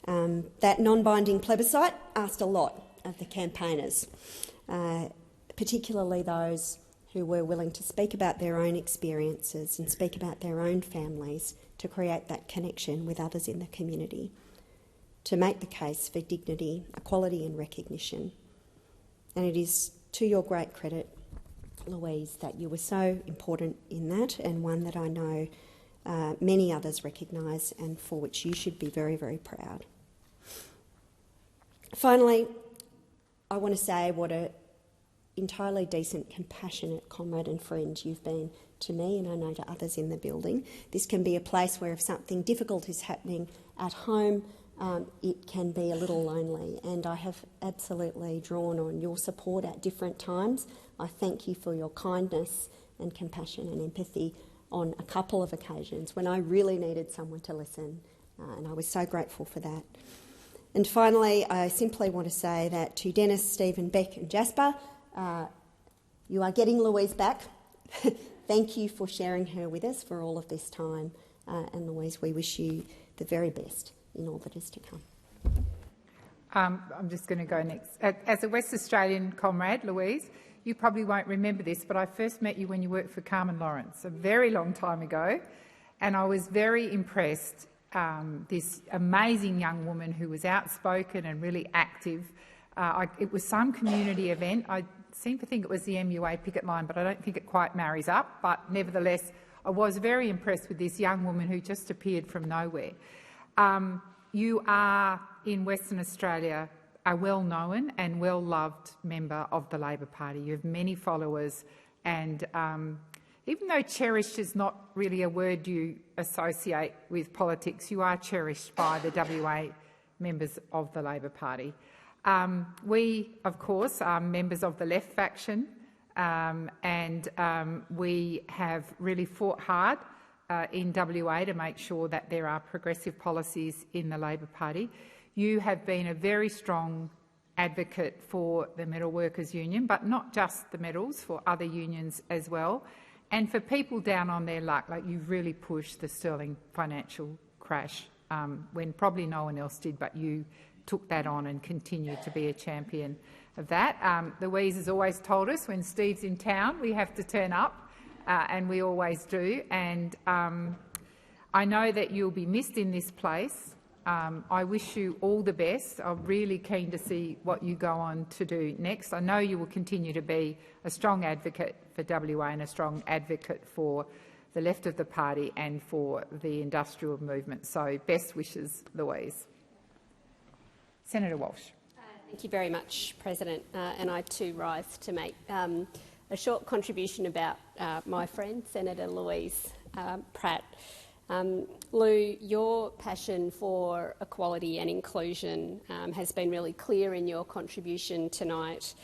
And that non-binding plebiscite asked a lot of the campaigners, particularly those who were willing to speak about their own experiences and speak about their own families to create that connection with others in the community, to make the case for dignity, equality and recognition. And it is to your great credit, Louise, that you were so important in that, and one that I know many others recognise and for which you should be very, very proud. Finally, I want to say what an entirely decent, compassionate comrade and friend you've been to me, and I know to others in the building. This can be a place where if something difficult is happening at home, it can be a little lonely, and I have absolutely drawn on your support at different times. I thank you for your kindness and compassion and empathy on a couple of occasions when I really needed someone to listen, and I was so grateful for that. And finally, I simply want to say that to Dennis, Stephen, Bek and Jasper, you are getting Louise back. Thank you for sharing her with us for all of this time, and Louise, we wish you the very best in all that is to come. I'm just going to go next. As a West Australian comrade, Louise, you probably won't remember this, but I first met you when you worked for Carmen Lawrence a very long time ago, and I was very impressed. This amazing young woman who was outspoken and really active. It was some community event. I seem to think it was the MUA picket line, but I don't think it quite marries up. But nevertheless, I was very impressed with this young woman who just appeared from nowhere. You are, in Western Australia, a well-known and well-loved member of the Labor Party. You have many followers, and even though cherished is not really a word you associate with politics, you are cherished by the WA members of the Labor Party. We, of course, are members of the left faction, and we have really fought hard in WA to make sure that there are progressive policies in the Labor Party. You have been a very strong advocate for the Metal Workers Union, but not just the metals, for other unions as well. And for people down on their luck, like you really pushed the sterling financial crash when probably no one else did, but you took that on and continued to be a champion of that. Louise has always told us when Steve's in town we have to turn up, and we always do. And I know that you'll be missed in this place. I wish you all the best. I'm really keen to see what you go on to do next. I know you will continue to be a strong advocate for WA and a strong advocate for the left of the party and for the industrial movement. So best wishes, Louise. Senator Walsh. Thank you very much, President. And I too rise to make a short contribution about my friend, Senator Louise Pratt. Lou, your passion for equality and inclusion has been really clear in your contribution tonight,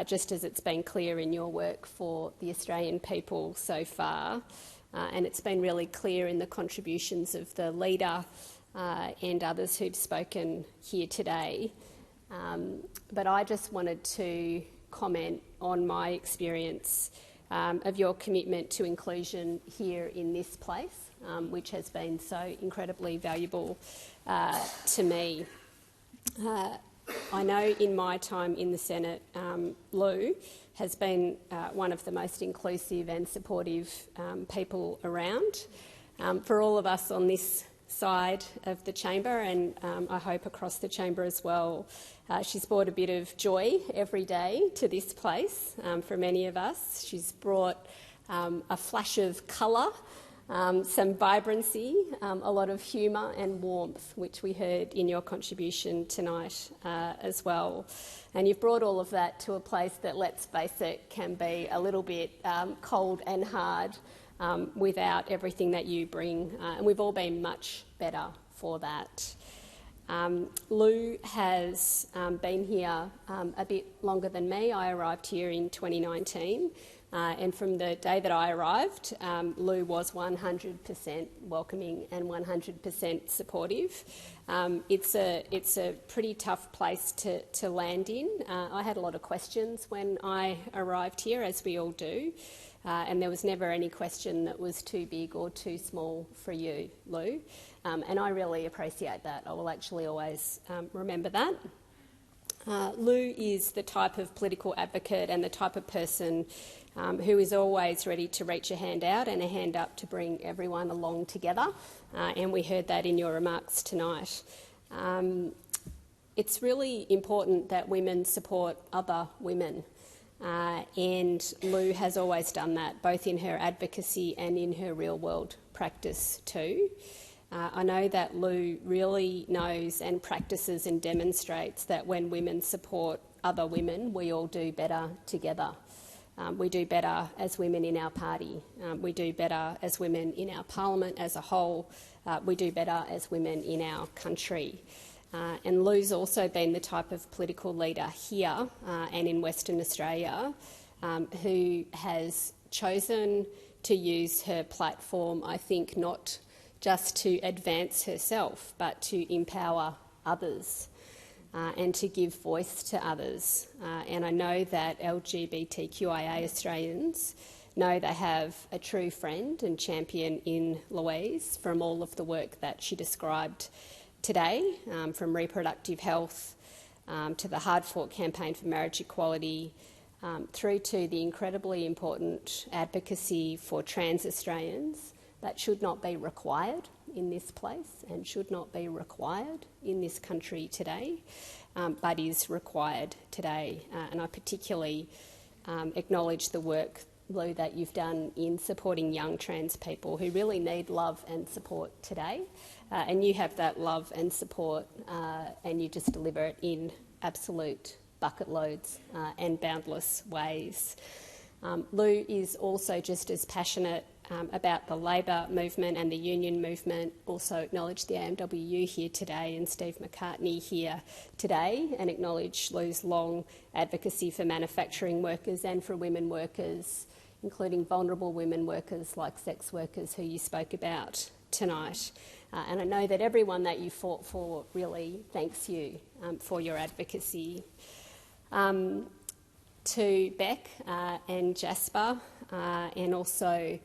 just as it's been clear in your work for the Australian people so far. And it's been really clear in the contributions of the leader and others who've spoken here today. But I just wanted to comment on my experience of your commitment to inclusion here in this place, which has been so incredibly valuable to me. I know in my time in the Senate, Lou has been one of the most inclusive and supportive people around. For all of us on this side of the chamber, and I hope across the chamber as well, she's brought a bit of joy every day to this place for many of us. She's brought a flash of colour, some vibrancy, a lot of humour and warmth, which we heard in your contribution tonight as well. And you've brought all of that to a place that, let's face it, can be a little bit cold and hard without everything that you bring, and we've all been much better for that. Lou has been here a bit longer than me. I arrived here in 2019, and from the day that I arrived, Lou was 100% welcoming and 100% supportive. It's a pretty tough place to land in. I had a lot of questions when I arrived here, as we all do. And there was never any question that was too big or too small for you, Lou. And I really appreciate that. I will actually always remember that. Lou is the type of political advocate and the type of person who is always ready to reach a hand out and a hand up to bring everyone along together. And we heard that in your remarks tonight. It's really important that women support other women. And Lou has always done that, both in her advocacy and in her real-world practice too. I know that Lou really knows and practices and demonstrates that when women support other women, we all do better together. We do better as women in our party. We do better as women in our parliament as a whole. We do better as women in our country. And Lou's also been the type of political leader here and in Western Australia who has chosen to use her platform, I think, not just to advance herself, but to empower others and to give voice to others. And I know that LGBTQIA Australians know they have a true friend and champion in Louise from all of the work that she described today, from reproductive health to the hard-fought campaign for marriage equality, through to the incredibly important advocacy for trans Australians that should not be required in this place and should not be required in this country today, but is required today. And I particularly acknowledge the work, Lou, that you've done in supporting young trans people who really need love and support today. And you have that love and support and you just deliver it in absolute bucket loads and boundless ways. Lou is also just as passionate about the Labor movement and the union movement. Also acknowledge the AMWU here today and Steve McCartney here today, and acknowledge Lou's long advocacy for manufacturing workers and for women workers, including vulnerable women workers like sex workers who you spoke about tonight. And I know that everyone that you fought for really thanks you for your advocacy. To Bek and Jasper and also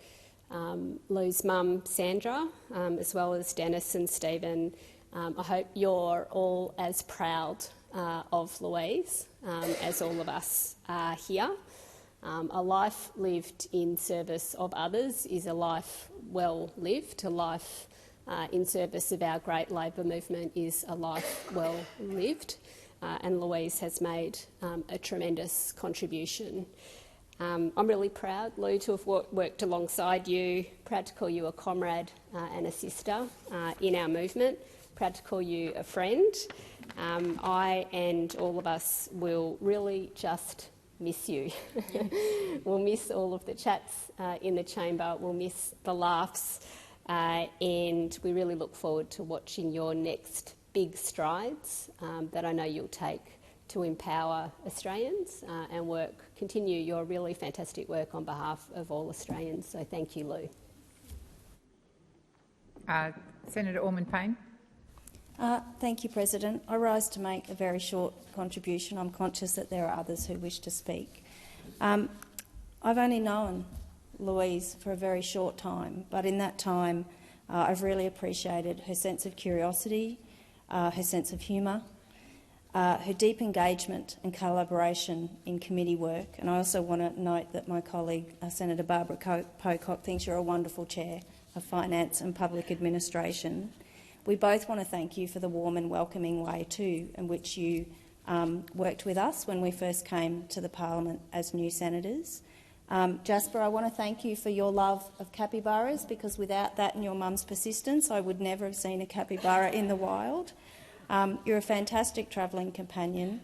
Lou's mum Sandra, as well as Dennis and Stephen, I hope you're all as proud of Louise as all of us are here. A life lived in service of others is a life well lived. A life in service of our great Labor movement is a life well lived. And Louise has made a tremendous contribution. I'm really proud, Lou, to have worked alongside you, proud to call you a comrade and a sister in our movement, proud to call you a friend. I and all of us will really just miss you. We'll miss all of the chats in the chamber, we'll miss the laughs, and we really look forward to watching your next big strides that I know you'll take to empower Australians and continue your really fantastic work on behalf of all Australians. So thank you, Lou. Senator Ormond-Payne. Thank you, President. I rise to make a very short contribution. I'm conscious that there are others who wish to speak. I've only known Louise for a very short time, but in that time I've really appreciated her sense of curiosity, her sense of humour, her deep engagement and collaboration in committee work. And I also want to note that my colleague, Senator Barbara Pocock, thinks you're a wonderful chair of Finance and Public Administration. We both want to thank you for the warm and welcoming way too in which you worked with us when we first came to the Parliament as new senators. Jasper, I want to thank you for your love of capybaras, because without that and your mum's persistence, I would never have seen a capybara in the wild. You're a fantastic travelling companion.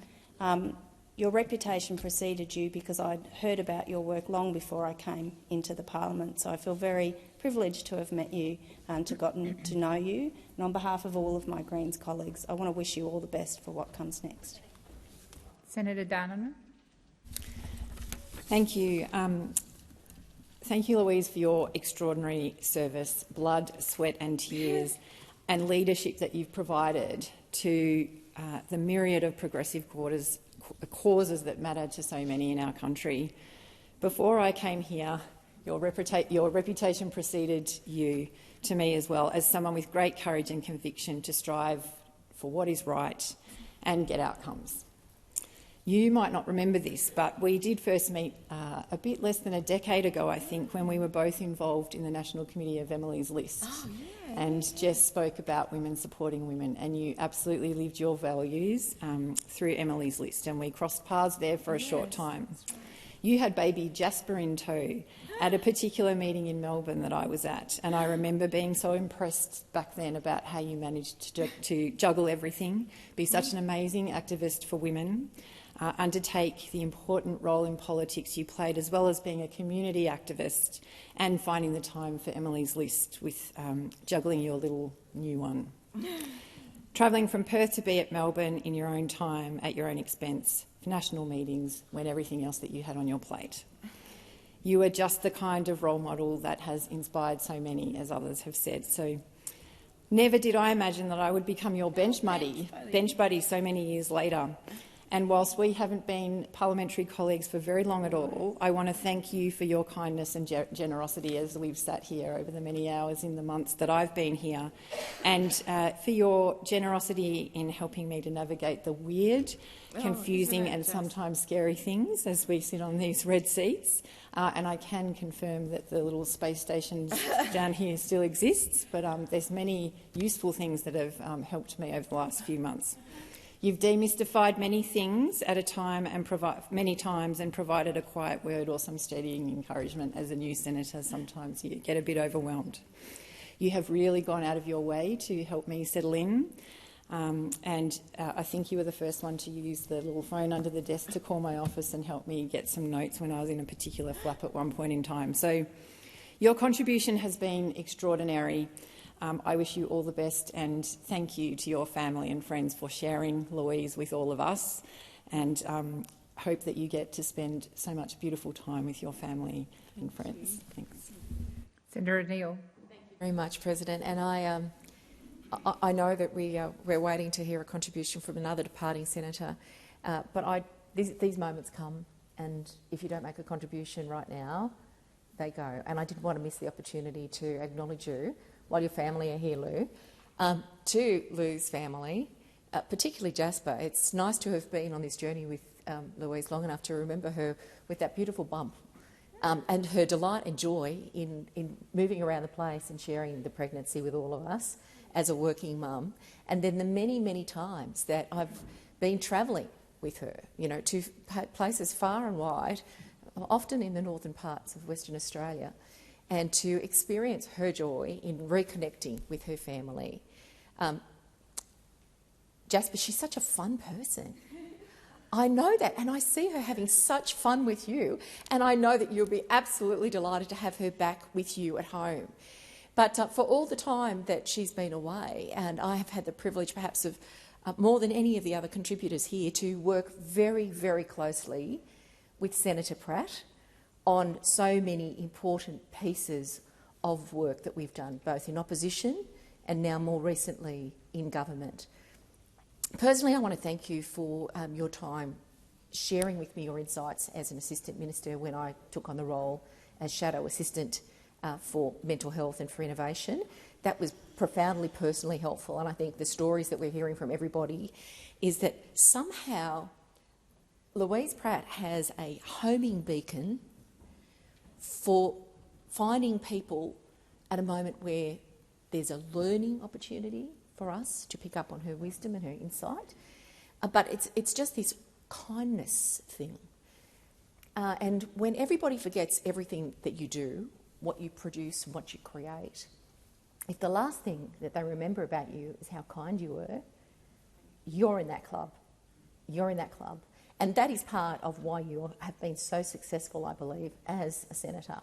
Your reputation preceded you because I'd heard about your work long before I came into the Parliament, so I feel very privileged to have met you and to gotten to know you. And on behalf of all of my Greens colleagues, I want to wish you all the best for what comes next. Senator Darnan. Thank you. Thank you, Louise, for your extraordinary service, blood, sweat and tears, and leadership that you've provided to the myriad of progressive causes that matter to so many in our country. Before I came here, your reputation preceded you to me as well as someone with great courage and conviction to strive for what is right and get outcomes. You might not remember this, but we did first meet a bit less than a decade ago, I think, when we were both involved in the National Committee of Emily's List. Oh, yeah. And Jess spoke about women supporting women, and you absolutely lived your values through Emily's List, and we crossed paths there for a short time. Right. You had baby Jasper in tow at a particular meeting in Melbourne that I was at, and I remember being so impressed back then about how you managed to juggle everything, be such an amazing activist for women, undertake the important role in politics you played, as well as being a community activist and finding the time for Emily's List with juggling your little new one. Travelling from Perth to be at Melbourne in your own time, at your own expense, for national meetings, when everything else that you had on your plate. You are just the kind of role model that has inspired so many, as others have said. So never did I imagine that I would become your bench buddy so many years later. And whilst we haven't been parliamentary colleagues for very long at all, I want to thank you for your kindness and generosity as we've sat here over the many hours in the months that I've been here, and for your generosity in helping me to navigate the weird, confusing and sometimes scary things as we sit on these red seats. And I can confirm that the little space station down here still exists, but there's many useful things that have helped me over the last few months. You've demystified many things at a time and many times and provided a quiet word or some steadying encouragement. As a new senator, sometimes you get a bit overwhelmed. You have really gone out of your way to help me settle in, and I think you were the first one to use the little phone under the desk to call my office and help me get some notes when I was in a particular flap at one point in time. So your contribution has been extraordinary. I wish you all the best, and thank you to your family and friends for sharing Louise with all of us, and hope that you get to spend so much beautiful time with your family and friends. Thanks. Senator O'Neill. Thank you very much, President. And I know that we're waiting to hear a contribution from another departing senator, but these moments come, and if you don't make a contribution right now, they go. And I didn't want to miss the opportunity to acknowledge you while your family are here, Lou. To Lou's family, particularly Jasper, it's nice to have been on this journey with Louise long enough to remember her with that beautiful bump and her delight and joy in moving around the place and sharing the pregnancy with all of us as a working mum, and then the many, many times that I've been travelling with her, you know, to places far and wide, often in the northern parts of Western Australia, and to experience her joy in reconnecting with her family. Jasper, she's such a fun person. I know that, and I see her having such fun with you, and I know that you'll be absolutely delighted to have her back with you at home. But for all the time that she's been away, and I have had the privilege perhaps of, more than any of the other contributors here, to work very, very closely with Senator Pratt on so many important pieces of work that we've done, both in opposition and now more recently in government. Personally, I want to thank you for your time sharing with me your insights as an Assistant Minister when I took on the role as Shadow Assistant for Mental Health and for Innovation. That was profoundly personally helpful, and I think the stories that we're hearing from everybody is that somehow Louise Pratt has a homing beacon for finding people at a moment where there's a learning opportunity for us to pick up on her wisdom and her insight. But it's just this kindness thing. And when everybody forgets everything that you do, what you produce and what you create, if the last thing that they remember about you is how kind you were, you're in that club. You're in that club. And that is part of why you have been so successful, I believe, as a senator.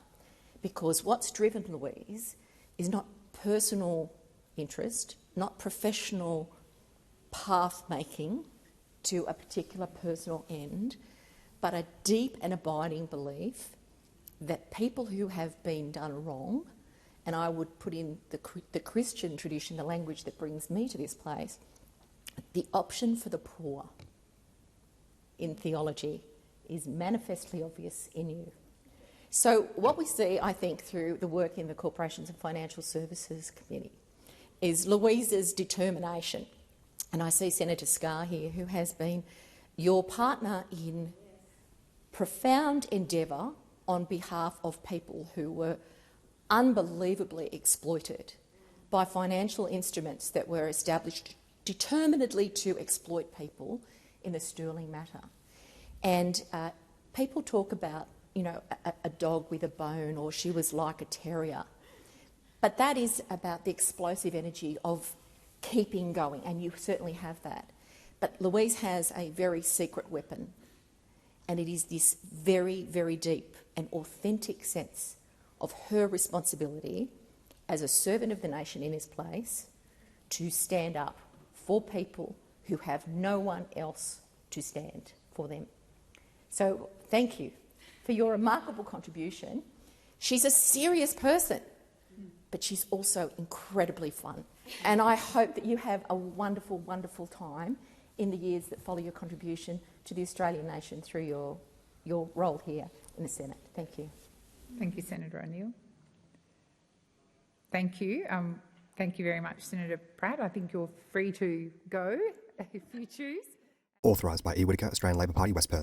Because what's driven Louise is not personal interest, not professional path-making to a particular personal end, but a deep and abiding belief that people who have been done wrong, and I would put in the Christian tradition, the language that brings me to this place, the option for the poor in theology is manifestly obvious in you. So what we see, I think, through the work in the Corporations and Financial Services Committee is Louise's determination. And I see Senator Scarr here, who has been your partner in profound endeavour on behalf of people who were unbelievably exploited by financial instruments that were established determinedly to exploit people in the Sterling matter. And people talk about, you know, a dog with a bone, or she was like a terrier. But that is about the explosive energy of keeping going, and you certainly have that. But Louise has a very secret weapon, and it is this very, very deep and authentic sense of her responsibility as a servant of the nation in this place to stand up for people who have no one else to stand for them. So thank you for your remarkable contribution. She's a serious person, but she's also incredibly fun. And I hope that you have a wonderful, wonderful time in the years that follow your contribution to the Australian nation through your role here in the Senate. Thank you. Thank you, Senator O'Neill. Thank you. Thank you very much, Senator Pratt. I think you're free to go if you choose. Authorised by E. Whittaker, Australian Labor Party, West Perth.